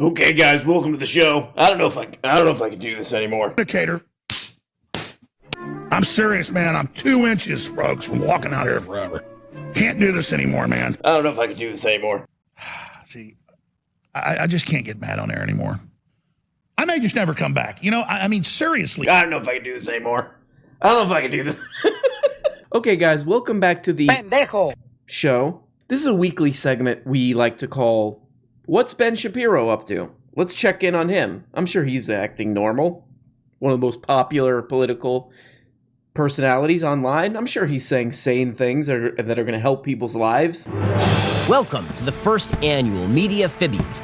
Okay, guys, welcome to the show. I don't know if I can do this anymore. Indicator. I'm serious, man. I'm 2 inches, folks, from walking out here forever. Can't do this anymore, man. I don't know if I can do this anymore. See, I just can't get mad on air anymore. I may just never come back. You know, I mean, seriously. I don't know if I can do this anymore. I don't know if I can do this. Okay, guys, welcome back to the Pendejo show. This is a weekly segment we like to call What's Ben Shapiro Up To? Let's check in on him. I'm sure he's acting normal. One of the most popular political personalities online. I'm sure he's saying sane things that are going to help people's lives. Welcome to the first annual Media Fibbies,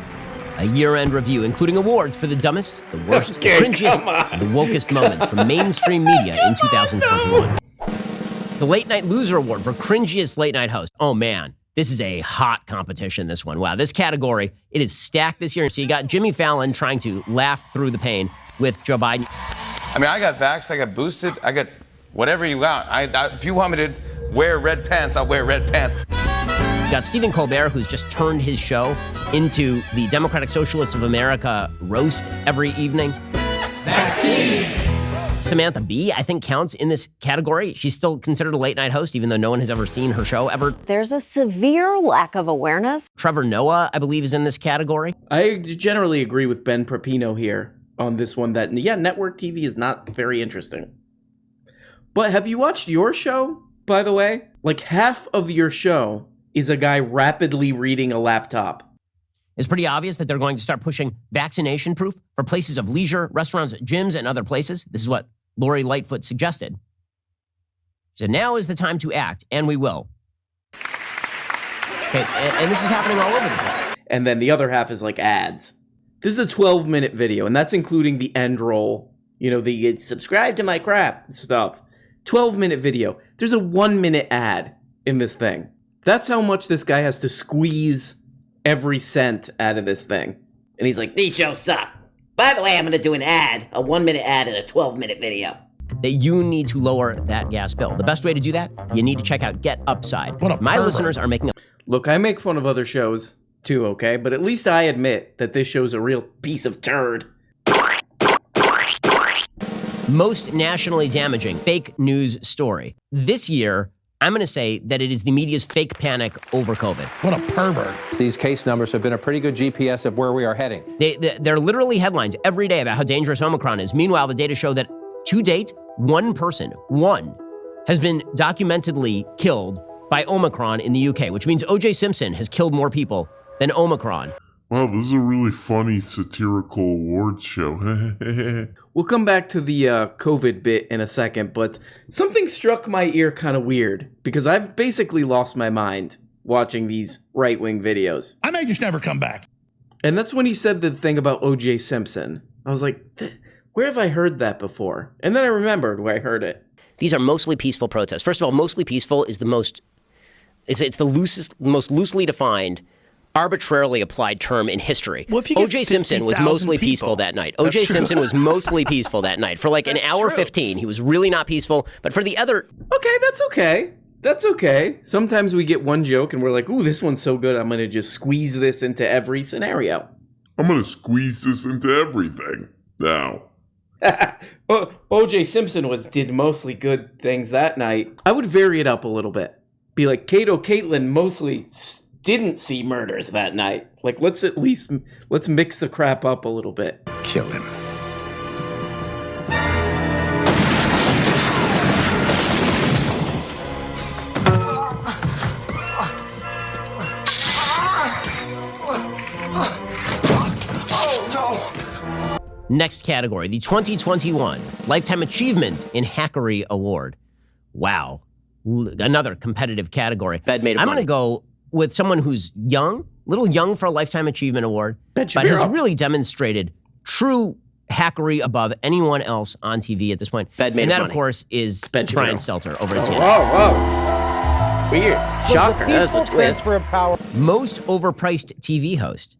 a year-end review including awards for the dumbest, the worst, the cringiest, and the wokest moments from mainstream media in 2021. The Late Night Loser Award for cringiest late night host. Oh man, this is a hot competition, this one. Wow, this category, it is stacked this year. So you got Jimmy Fallon trying to laugh through the pain with Joe Biden. I mean, I got vaxxed, I got boosted, I got whatever you got. If you want me to wear red pants, I'll wear red pants. You got Stephen Colbert, who's just turned his show into the Democratic Socialists of America roast every evening. Vaccine! Samantha Bee, I think, counts in this category. She's still considered a late night host, even though no one has ever seen her show ever. There's a severe lack of awareness. Trevor Noah, I believe, is in this category. I generally agree with Ben Shapiro here on this one that, yeah, network TV is not very interesting. But have you watched your show, by the way? Like half of your show is a guy rapidly reading a laptop. It's pretty obvious that they're going to start pushing vaccination proof for places of leisure, restaurants, gyms, and other places. This is what Lori Lightfoot suggested. So now is the time to act, and we will. Okay, and this is happening all over the place. And then the other half is like ads. This is a 12-minute video, and that's including the end roll. You know, the subscribe to my crap stuff. 12-minute video. There's a 1-minute ad in this thing. That's how much this guy has to squeeze every cent out of this thing. And he's like, these shows suck. By the way, I'm going to do an ad, a 1-minute ad and a 12-minute video. That you need to lower that gas bill. The best way to do that, you need to check out Get Upside. What a My pervert. listeners are making a... Look, I make fun of other shows too, okay? But at least I admit that this show's a real piece of turd. Most nationally damaging fake news story. This year, I'm going to say that it is the media's fake panic over COVID. What a pervert. These case numbers have been a pretty good GPS of where we are heading. They're literally headlines every day about how dangerous Omicron is. Meanwhile, the data show that to date, one, has been documentedly killed by Omicron in the UK, which means O.J. Simpson has killed more people than Omicron. Wow, this is a really funny satirical awards show. We'll come back to the COVID bit in a second, but something struck my ear kind of weird because I've basically lost my mind watching these right-wing videos. I may just never come back. And that's when he said the thing about O.J. Simpson. I was like, where have I heard that before? And then I remembered where I heard it. These are mostly peaceful protests. First of all, mostly peaceful is it's the most loosely defined, arbitrarily applied term in history. Well, if you get O.J. Simpson was mostly peaceful that night. O.J. Simpson was mostly peaceful that night. For like an hour 15, he was really not peaceful. But for the other... Okay, that's okay. That's okay. Sometimes we get one joke and we're like, ooh, this one's so good, I'm going to just squeeze this into every scenario. I'm going to squeeze this into everything now. O.J. Simpson did mostly good things that night. I would vary it up a little bit. Be like, Caitlyn mostly didn't see murders that night. Like, let's mix the crap up a little bit. Kill him. Next category, the 2021 Lifetime Achievement in Hackery Award. Wow. Another competitive category. Bed made of I'm money. going to go with someone who's young, a little young for a Lifetime Achievement Award, Ben but Shapiro. has really demonstrated true hackery above anyone else on TV at this point. Bed made and of that, money. of course, is Ben Shapiro. Brian Stelter over at CNN. Whoa. Weird. Shocker. That's a twist. Most overpriced TV host.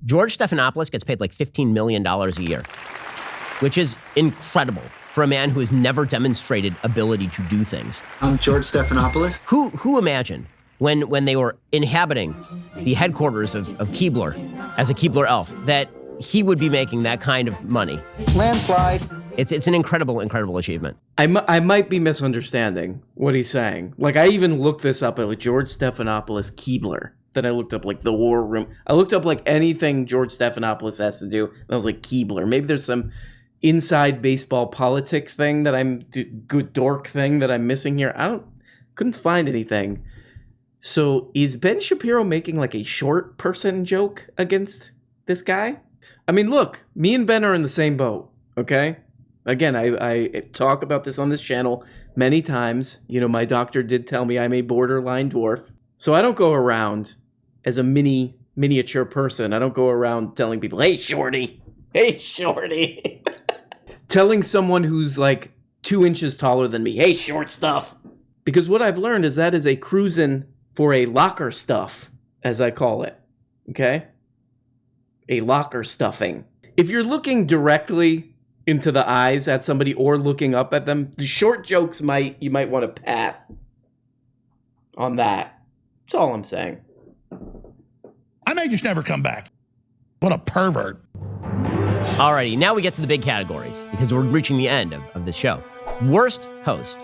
George Stephanopoulos gets paid like $15 million a year, which is incredible for a man who has never demonstrated ability to do things. I'm George Stephanopoulos. Who imagined when they were inhabiting the headquarters of Keebler as a Keebler elf, that he would be making that kind of money. Landslide. It's an incredible, incredible achievement. I might be misunderstanding what he's saying. Like, I even looked this up at like George Stephanopoulos Keebler. Then I looked up like the War Room. I looked up like anything George Stephanopoulos has to do. And I was like, Keebler. Maybe there's some inside baseball politics thing that good dork thing that I'm missing here. Couldn't find anything. So is Ben Shapiro making like a short person joke against this guy? I mean, look, me and Ben are in the same boat, okay? Again, I talk about this on this channel many times. You know, my doctor did tell me I'm a borderline dwarf. So I don't go around as a miniature person. I don't go around telling people, hey, shorty. Hey, shorty. Telling someone who's like 2 inches taller than me, hey, short stuff. Because what I've learned is that is a cruising for a locker stuff, as I call it. Okay? A locker stuffing. If you're looking directly into the eyes at somebody or looking up at them, the short jokes you might want to pass on that. That's all I'm saying. I may just never come back. What a pervert. Alrighty, now we get to the big categories, because we're reaching the end of this show. Worst host.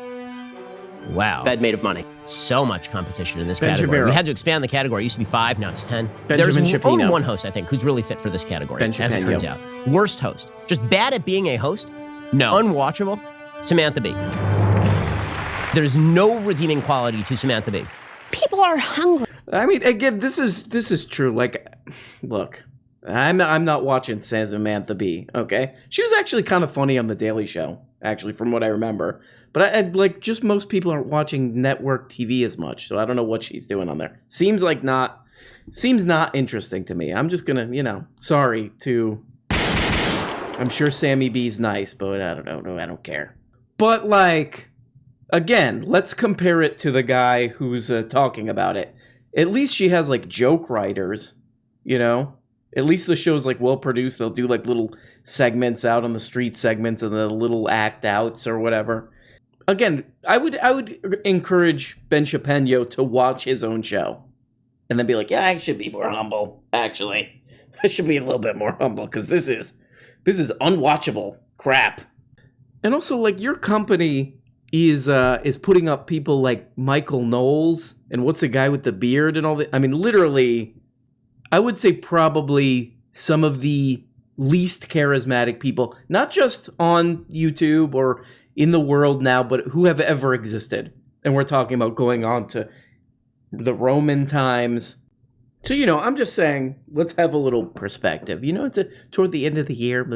Wow. Bed made of money. So much competition in this Ben category. Shapiro. We had to expand the category. It used to be 5, now it's 10. Benjamin There's Shapiro. only one host, I think, who's really fit for this category, Ben as it Shapiro. turns out. Worst host. Just bad at being a host? No. Unwatchable? Samantha Bee. There's no redeeming quality to Samantha Bee. People are hungry. I mean, again, this is true. Like, look, I'm not watching Samantha Bee, okay? She was actually kind of funny on The Daily Show, actually, from what I remember. But I like, just most people aren't watching network TV as much, so I don't know what she's doing on there. Seems not interesting to me. I'm just gonna, sorry to. I'm sure Sammy B's nice, but I don't know. I don't care. But like, again, let's compare it to the guy who's talking about it. At least she has like joke writers, At least the show's like well produced. They'll do like little segments out on the street segments and the little act outs or whatever. Again, I would encourage Ben Shapiro to watch his own show and then be like, yeah, I should be more humble. Actually, I should be a little bit more humble because this is unwatchable crap. And also, like, your company is putting up people like Michael Knowles and what's the guy with the beard and all that. I mean, literally, I would say probably some of the least charismatic people, not just on YouTube or in the world now, but who have ever existed. And we're talking about going on to the Roman times. So, I'm just saying, let's have a little perspective. It's toward the end of the year.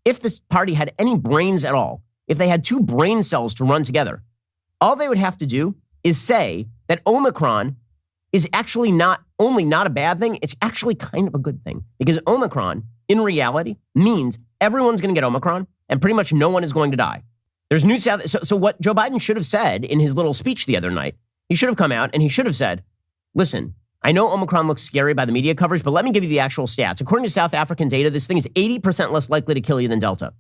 If this party had any brains at all, if they had 2 brain cells to run together, all they would have to do is say that Omicron is actually not only not a bad thing, it's actually kind of a good thing. Because Omicron, in reality, means everyone's going to get Omicron and pretty much no one is going to die. There's news out. So what Joe Biden should have said in his little speech the other night, he should have come out and he should have said, listen, I know Omicron looks scary by the media coverage, but let me give you the actual stats. According to South African data, this thing is 80% less likely to kill you than Delta,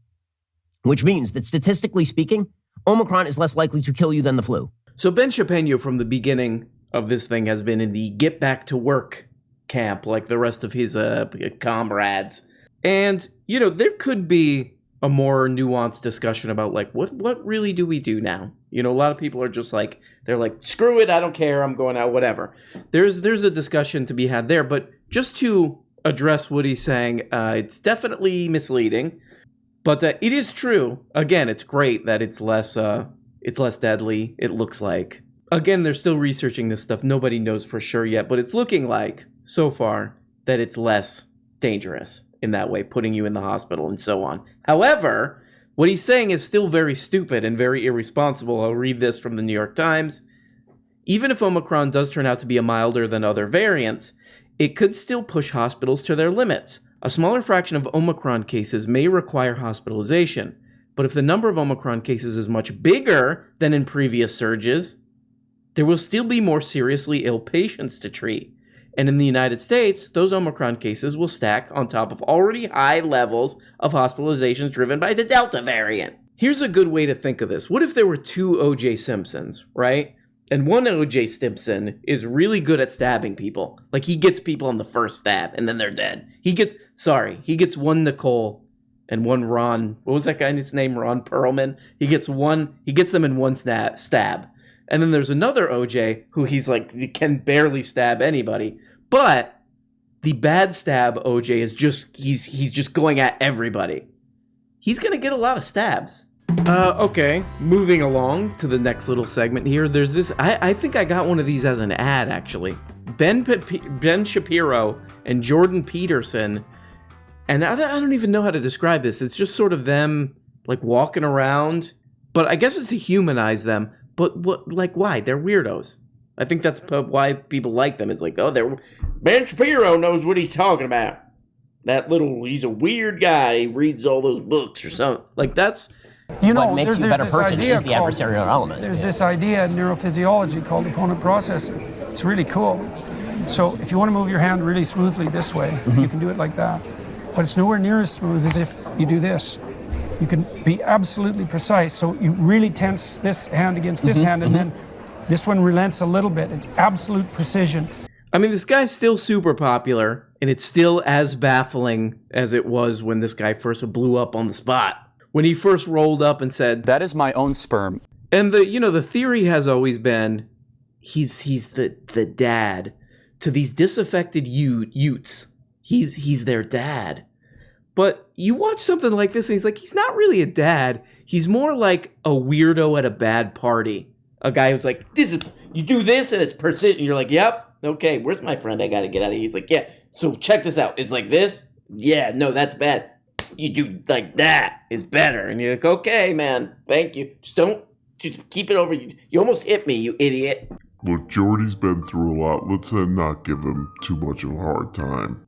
which means that statistically speaking, Omicron is less likely to kill you than the flu. So Ben Shapiro from the beginning of this thing has been in the get back to work camp like the rest of his comrades. And, there could be a more nuanced discussion about like, what really do we do now? A lot of people are just like, they're like, screw it, I don't care, I'm going out, whatever. There's a discussion to be had there, but just to address what he's saying, it's definitely misleading, but it is true. Again, it's great that it's less deadly, it looks like. Again, they're still researching this stuff. Nobody knows for sure yet, but it's looking like, so far, that it's less dangerous in that way, putting you in the hospital and so on. However, what he's saying is still very stupid and very irresponsible. I'll read this from the New York Times. Even if Omicron does turn out to be a milder than other variants, it could still push hospitals to their limits. A smaller fraction of Omicron cases may require hospitalization, but if the number of Omicron cases is much bigger than in previous surges, there will still be more seriously ill patients to treat. And in the United States, those Omicron cases will stack on top of already high levels of hospitalizations driven by the Delta variant. Here's a good way to think of this. What if there were 2 O.J. Simpsons, right? And one O.J. Simpson is really good at stabbing people. Like, he gets people on the first stab, and then they're dead. He gets one Nicole and one Ron. What was that guy's name? Ron Perlman. He gets them in one stab. And then there's another O.J. who he's like, he can barely stab anybody. But the bad stab O.J. is he's just going at everybody. He's going to get a lot of stabs. Okay, moving along to the next little segment here. There's this, I think I got one of these as an ad, actually. Ben Shapiro and Jordan Peterson, and I don't even know how to describe this. It's just sort of them, like, walking around, but I guess it's to humanize them, but why? They're weirdos. I think that's why people like them. It's like, oh, Ben Shapiro knows what he's talking about. He's a weird guy. He reads all those books or something. Like, that's... What makes you a better person is the adversarial element. There's this idea in neurophysiology called opponent processing. It's really cool. So if you want to move your hand really smoothly this way, you can do it like that. But it's nowhere near as smooth as if you do this. You can be absolutely precise. So you really tense this hand against this hand, and then this one relents a little bit. It's absolute precision. I mean, this guy's still super popular, and it's still as baffling as it was when this guy first blew up on the spot. When he first rolled up and said, "That is my own sperm." And the theory has always been he's the dad to these disaffected Utes. He's their dad. But you watch something like this and he's not really a dad. He's more like a weirdo at a bad party. A guy who's like, you do this and it's persistent. You're like, yep, okay, where's my friend? I gotta get out of here. He's like, yeah, so check this out. It's like this. Yeah, no, that's bad. You do like that is better. And you're like, okay, man, thank you. Just keep it over. You almost hit me, you idiot. Look, Jordy's been through a lot. Let's not give him too much of a hard time.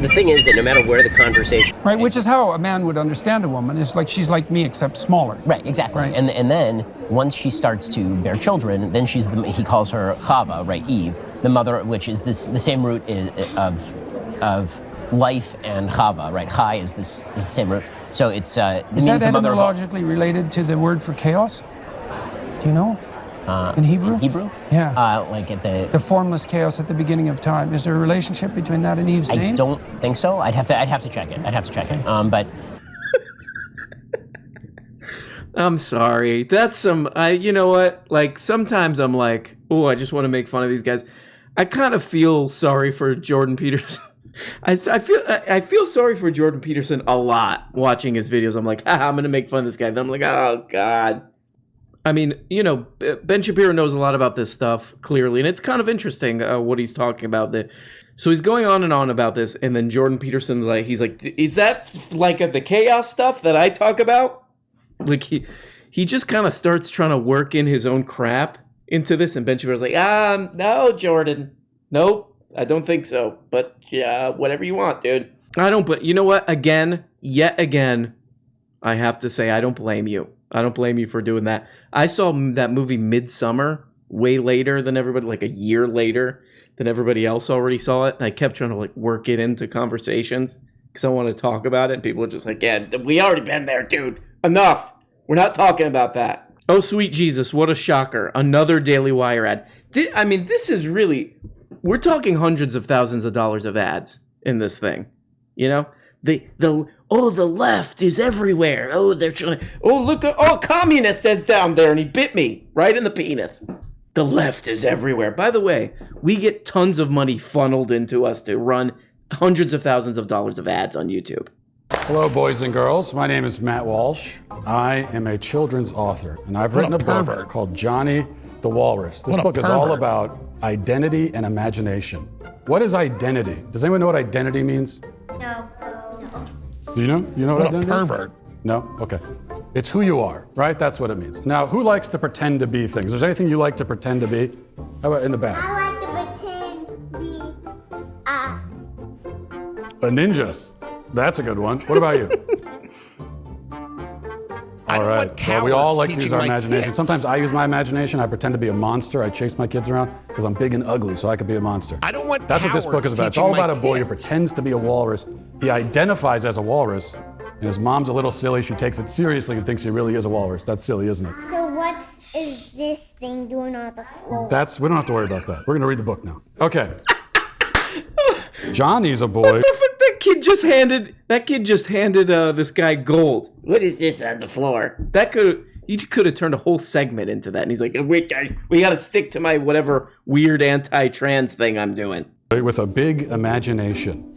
The thing is that no matter where the conversation... Right, which is how a man would understand a woman. It's like she's like me, except smaller. Right, exactly. Right. And then, once she starts to bear children, then he calls her Chava, right, Eve, the mother, which is the same root of life and Chava, right? Chai is the same root. So it's... is that etymologically related to the word for chaos? Do you know? In Hebrew? Hebrew? Yeah. Like at the formless chaos at the beginning of time. Is there a relationship between that and Eve's name? I don't think so. I'd have to check it. But I'm sorry. That's some. You know what? Like, sometimes I'm like, oh, I just want to make fun of these guys. I kind of feel sorry for Jordan Peterson. I feel sorry for Jordan Peterson a lot watching his videos. I'm like, I'm gonna make fun of this guy. Then I'm like, oh God. I mean, Ben Shapiro knows a lot about this stuff, clearly, and it's kind of interesting what he's talking about. So he's going on and on about this, and then Jordan Peterson, he's like, is that like the chaos stuff that I talk about? Like, he just kind of starts trying to work in his own crap into this, and Ben Shapiro's like, no, Jordan. Nope, I don't think so. But, yeah, whatever you want, dude. But you know what? Yet again, I have to say, I don't blame you. I don't blame you for doing that. I saw that movie Midsummer way later than everybody, like a year later than everybody else already saw it. And I kept trying to work it into conversations because I want to talk about it. And people were just like, yeah, we already been there, dude. Enough. We're not talking about that. Oh, sweet Jesus. What a shocker. Another Daily Wire ad. This is really, we're talking hundreds of thousands of dollars of ads in this thing. The left is everywhere. Oh, they're trying to... Oh, look, communist is down there, and he bit me right in the penis. The left is everywhere. By the way, we get tons of money funneled into us to run hundreds of thousands of dollars of ads on YouTube. Hello, boys and girls. My name is Matt Walsh. I am a children's author, and I've written a book called Johnny the Walrus. This book is all about identity and imagination. What is identity? Does anyone know what identity means? No. Do you know? You know what identity pervert. is? No? Okay. It's who you are, right? That's what it means. Now, who likes to pretend to be things? Is there anything you like to pretend to be? How about in the back? I like to pretend to be a ninja. That's a good one. What about you? All right. Well, we all like to use our imagination. Kids. Sometimes I use my imagination. I pretend to be a monster. I chase my kids around because I'm big and ugly, so I could be a monster. I don't want That's what this book is about. It's all about a boy who pretends to be a walrus. He identifies as a walrus, And his mom's a little silly. She takes it seriously and thinks he really is a walrus. That's silly, isn't it? So what is this thing doing on the floor? We don't have to worry about that. We're going to read the book now. Okay. Johnny's a boy. What the fuck? That kid just handed this guy gold. What is this on the floor? You could have turned a whole segment into that. And he's like, we got to stick to my whatever weird anti-trans thing I'm doing. With a big imagination.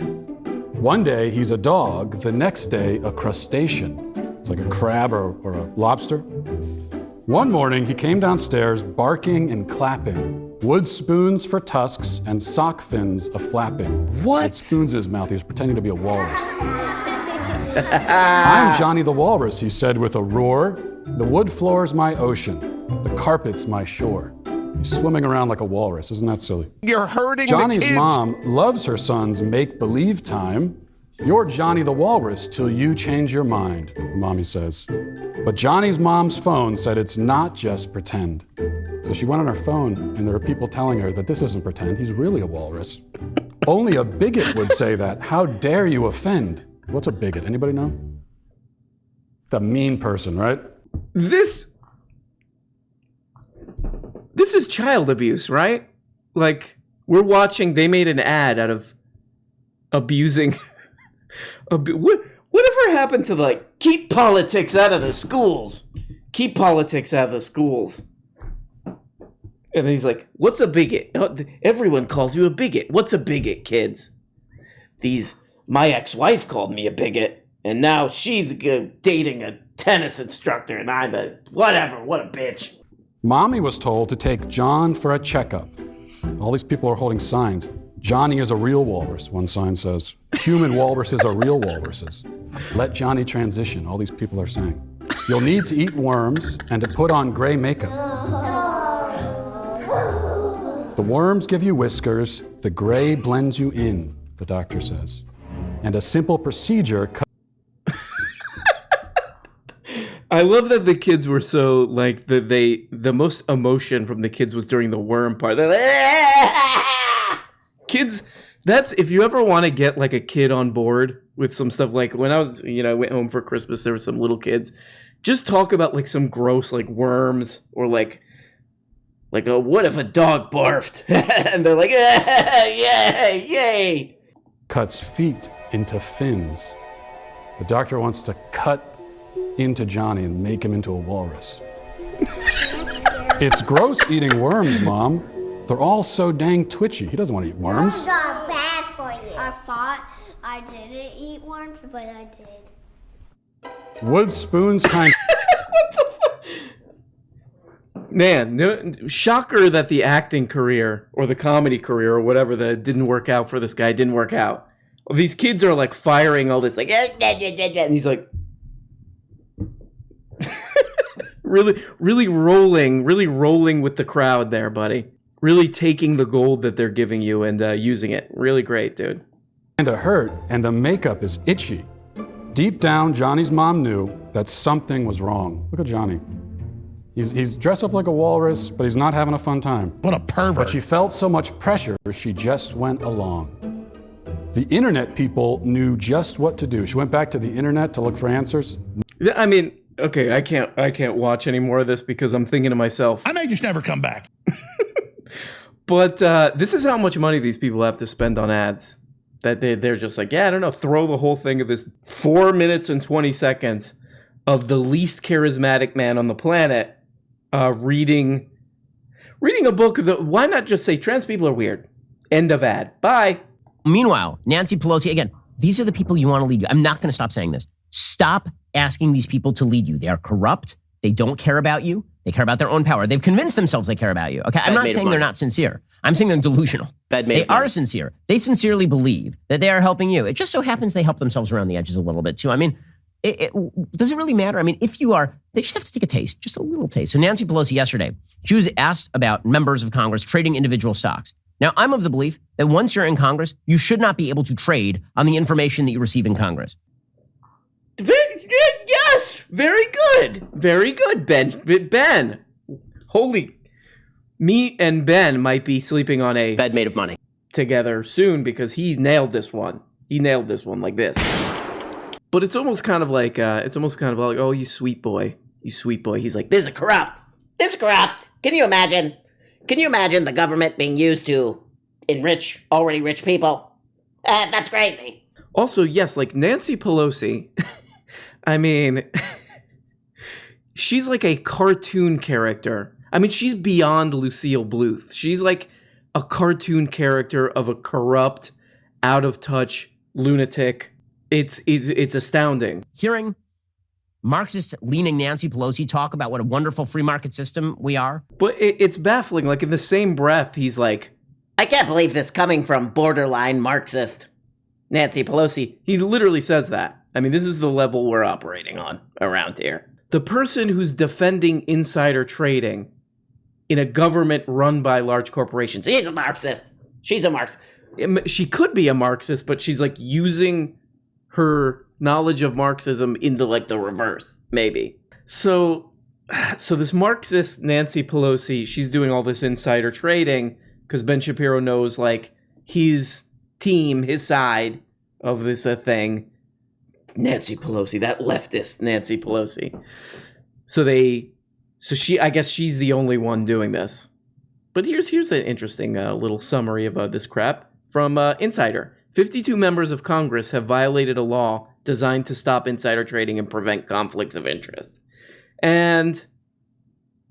One day he's a dog, the next day a crustacean. It's like a crab or a lobster. One morning he came downstairs barking and clapping. Wood spoons for tusks and sock fins a flapping. What? With spoons in his mouth, he was pretending to be a walrus. I'm Johnny the Walrus, he said with a roar. The wood floor's my ocean. The carpet's my shore. He's swimming around like a walrus. Isn't that silly? You're hurting Johnny's the kids. mom loves her son's make-believe time. You're Johnny the Walrus till you change your mind, Mommy says. But Johnny's mom's phone said it's not just pretend. So she went on her phone, and there were people telling her that this isn't pretend, he's really a walrus. Only a bigot would say that. How dare you offend? What's a bigot? Anybody know? The mean person, right? This is child abuse, right? Like, we're watching, they made an ad out of abusing. Whatever happened to, like, keep politics out of the schools? Keep politics out of the schools. And he's like, what's a bigot? Everyone calls you a bigot. What's a bigot, kids? My ex-wife called me a bigot, and now she's dating a tennis instructor, and I'm what a bitch. Mommy was told to take John for a checkup. All these people are holding signs. Johnny is a real walrus, one sign says. Human walruses are real walruses. Let Johnny transition, all these people are saying. You'll need to eat worms and to put on gray makeup. The worms give you whiskers, the gray blends you in, the doctor says. And a simple procedure. I love that the kids were so, like, the most emotion from the kids was during the worm part. They're like, kids, if you ever want to get, like, a kid on board with some stuff, like, when I was, I went home for Christmas, there were some little kids, just talk about, like, some gross, like, worms, or, like, what if a dog barfed? And they're like, yay, yay. Cuts feet into fins. The doctor wants to cut into Johnny and make him into a walrus. It's gross eating worms, Mom. They're all so dang twitchy. He doesn't want to eat worms. It's not bad for you. I thought I didn't eat worms, but I did. Wood spoons kind Man, shocker that the acting career or the comedy career or whatever that didn't work out for this guy didn't work out. These kids are like firing all this, like, and he's like, really rolling with the crowd there, buddy. Really taking the gold that they're giving you and using it. Really great, dude. And a hurt, and the makeup is itchy. Deep down, Johnny's mom knew that something was wrong. Look at Johnny. He's dressed up like a walrus, but he's not having a fun time. What a pervert. But she felt so much pressure, she just went along. The internet people knew just what to do. She went back to the internet to look for answers. I mean, okay, I can't watch any more of this because I'm thinking to myself, I may just never come back. But this is how much money these people have to spend on ads. That they're just like, I don't know, throw the whole thing of this 4 minutes and 20 seconds of the least charismatic man on the planet reading a book. Why not just say trans people are weird? End of ad. Bye. Meanwhile, Nancy Pelosi, again, these are the people you want to lead you. I'm not going to stop saying this. Stop asking these people to lead you. They are corrupt. They don't care about you. They care about their own power. They've convinced themselves they care about you. Okay, I'm not saying they're not sincere. I'm saying they're delusional. They are sincere. They sincerely believe that they are helping you. It just so happens they help themselves around the edges a little bit too. I mean, does it really matter? I mean, if you are, they just have to take a taste, just a little taste. So Nancy Pelosi yesterday, she was asked about members of Congress trading individual stocks. Now, I'm of the belief that once you're in Congress, you should not be able to trade on the information that you receive in Congress. Yes, very good, Ben. Holy, me and Ben might be sleeping on a bed made of money together soon because he nailed this one. He nailed this one like this. But it's almost kind of like, oh, you sweet boy. He's like, This is corrupt. This is corrupt. Can you imagine? Can you imagine the government being used to enrich already rich people? That's crazy. Also, yes, like Nancy Pelosi, I mean, she's like a cartoon character. I mean, she's beyond Lucille Bluth. She's like a cartoon character of a corrupt, out of touch lunatic. It's astounding. Hearing Marxist-leaning Nancy Pelosi talk about what a wonderful free market system we are. But it's baffling. Like, in the same breath, he's like, I can't believe this coming from borderline Marxist Nancy Pelosi. He literally says that. I mean, this is the level we're operating on around here. The person who's defending insider trading in a government run by large corporations. She's a Marxist. She's a Marxist. She could be a Marxist, but she's like using her knowledge of Marxism into like the reverse, maybe. So this Marxist Nancy Pelosi, she's doing all this insider trading because Ben Shapiro knows like his team, his side of this thing. Nancy Pelosi, that leftist Nancy Pelosi. I guess she's the only one doing this. But here's an interesting little summary of this crap from Insider. 52 members of Congress have violated a law designed to stop insider trading and prevent conflicts of interest. And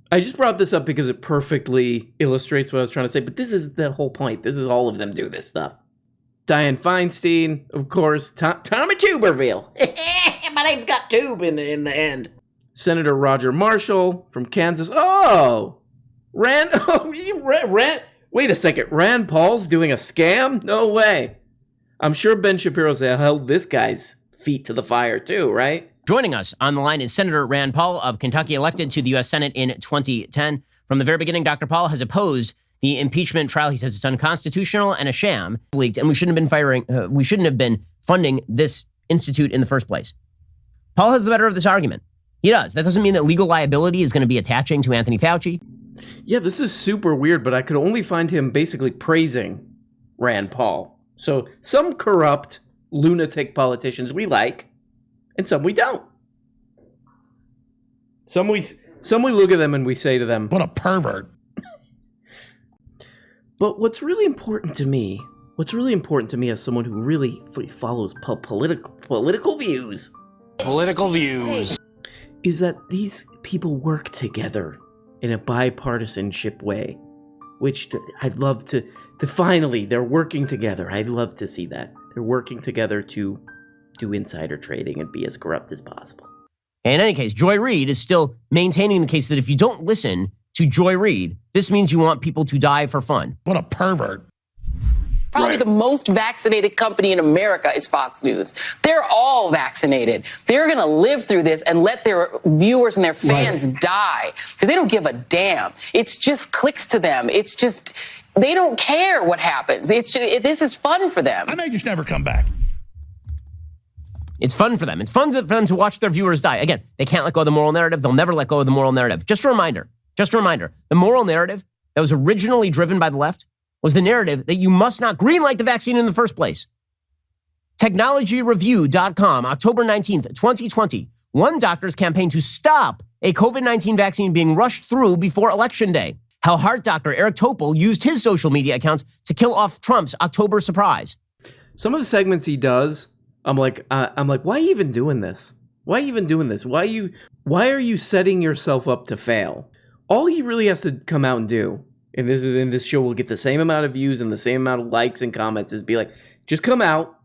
I just brought this up because it perfectly illustrates what I was trying to say, but this is the whole point. This is all of them do this stuff. Dianne Feinstein, of course, Tommy Tuberville. My name's got tube in the end. Senator Roger Marshall from Kansas. Oh, Rand. Wait a second. Rand Paul's doing a scam? No way. I'm sure Ben Shapiro held this guy's feet to the fire too, right? Joining us on the line is Senator Rand Paul of Kentucky, elected to the U.S. Senate in 2010. From the very beginning, Dr. Paul has opposed the impeachment trial. He says it's unconstitutional and a sham, leaked, and we shouldn't have been funding this institute in the first place. Paul has the better of this argument. He does. That doesn't mean that legal liability is going to be attaching to Anthony Fauci. Yeah, this is super weird, but I could only find him basically praising Rand Paul. So some corrupt, lunatic politicians we like, and some we don't. Some we look at them and we say to them, what a pervert. But what's really important to me as someone who really follows political views, is that these people work together in a bipartisanship way, which I'd love to finally, they're working together. I'd love to see that. They're working together to do insider trading and be as corrupt as possible. In any case, Joy Reid is still maintaining the case that if you don't listen to Joy Reid, this means you want people to die for fun. What a pervert. Probably the most vaccinated company in America is Fox News. They're all vaccinated. They're going to live through this and let their viewers and their fans die because they don't give a damn. It's just clicks to them. It's just, they don't care what happens. It's just, this is fun for them. I may just never come back. It's fun for them. It's fun for them to watch their viewers die. Again, they can't let go of the moral narrative. They'll never let go of the moral narrative. Just a reminder. The moral narrative that was originally driven by the left was the narrative that you must not greenlight the vaccine in the first place. TechnologyReview.com, October 19th, 2020. One doctor's campaign to stop a COVID-19 vaccine being rushed through before Election Day. How heart doctor Eric Topol used his social media accounts to kill off Trump's October surprise. Some of the segments he does, I'm like, why are you even doing this? Why are you setting yourself up to fail? All he really has to come out and do, and this show will get the same amount of views and the same amount of likes and comments, is be like, just come out,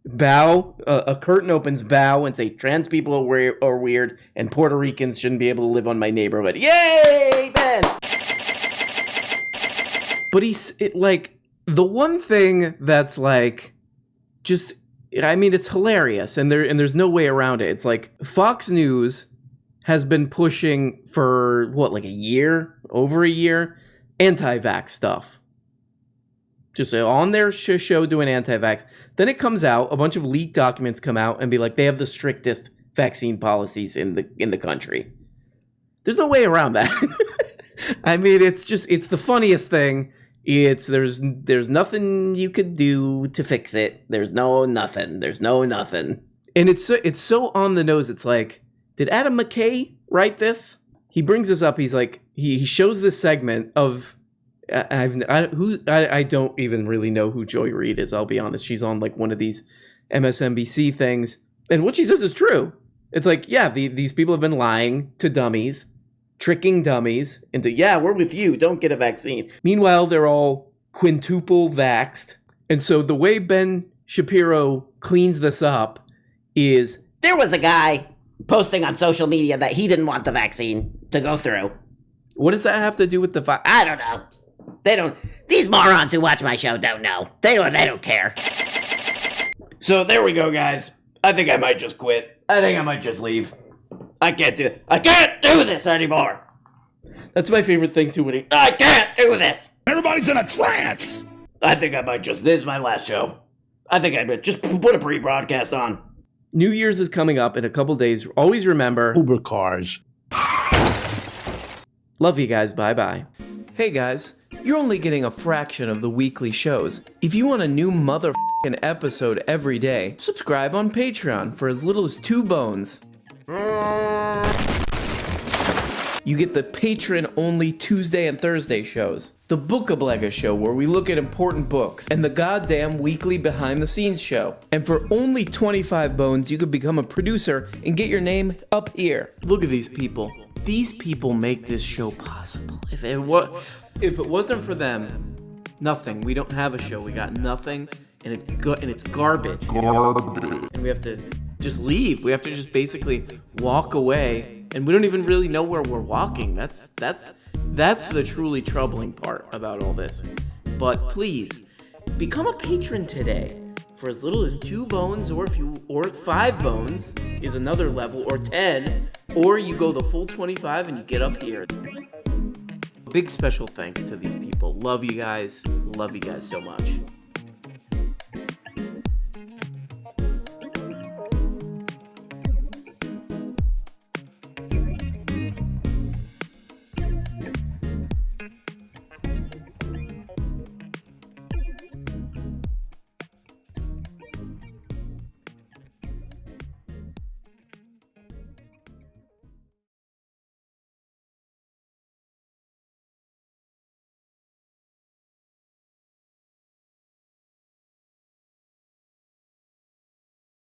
bow, a curtain opens, bow, and say trans people are weird and Puerto Ricans shouldn't be able to live on my neighborhood. Yay, Ben! But the one thing that's like, just, I mean, it's hilarious, and there's no way around it. It's like Fox News has been pushing for over a year, anti-vax stuff. Just on their show doing anti-vax. Then it comes out, a bunch of leaked documents come out and be like, they have the strictest vaccine policies in the country. There's no way around that. I mean, it's the funniest thing. There's nothing you could do to fix it. There's no nothing. And it's so on the nose. It's like, did Adam McKay write this? He brings this up. He's like, he shows this segment of, I don't even really know who Joy Reid is. I'll be honest. She's on like one of these MSNBC things. And what she says is true. It's like, yeah, these people have been lying to dummies, tricking dummies into, yeah, we're with you, don't get a vaccine. Meanwhile, they're all quintuple vaxxed. And so the way Ben Shapiro cleans this up is, there was a guy posting on social media that he didn't want the vaccine to go through. What does that have to do with the I don't know. They don't. These morons who watch my show don't know. They don't care. So there we go, guys. I think I might just quit. I think I might just leave. I can't do this anymore. That's my favorite thing too. I can't do this. Everybody's in a trance. I think I might just. This is my last show. I think I might just put a pre-broadcast on. New Year's is coming up in a couple days. Always remember Uber cars. Love you guys. Bye-bye. Hey guys, you're only getting a fraction of the weekly shows. If you want a new motherfucking episode every day, subscribe on Patreon for as little as 2 bones. You get the patron-only Tuesday and Thursday shows, the Bookablega show where we look at important books, and the goddamn weekly behind-the-scenes show. And for only 25 bones, you could become a producer and get your name up here. Look at these people. These people make this show possible. If it wasn't for them, nothing. We don't have a show. We got nothing, and it's garbage. And we have to just leave. We have to just basically walk away. And we don't even really know where we're walking. That's the truly troubling part about all this. But please, become a patron today for as little as 2 bones, or 5 bones is another level, or 10, or you go the full 25 and you get up here. Big special thanks to these people. Love you guys. Love you guys so much.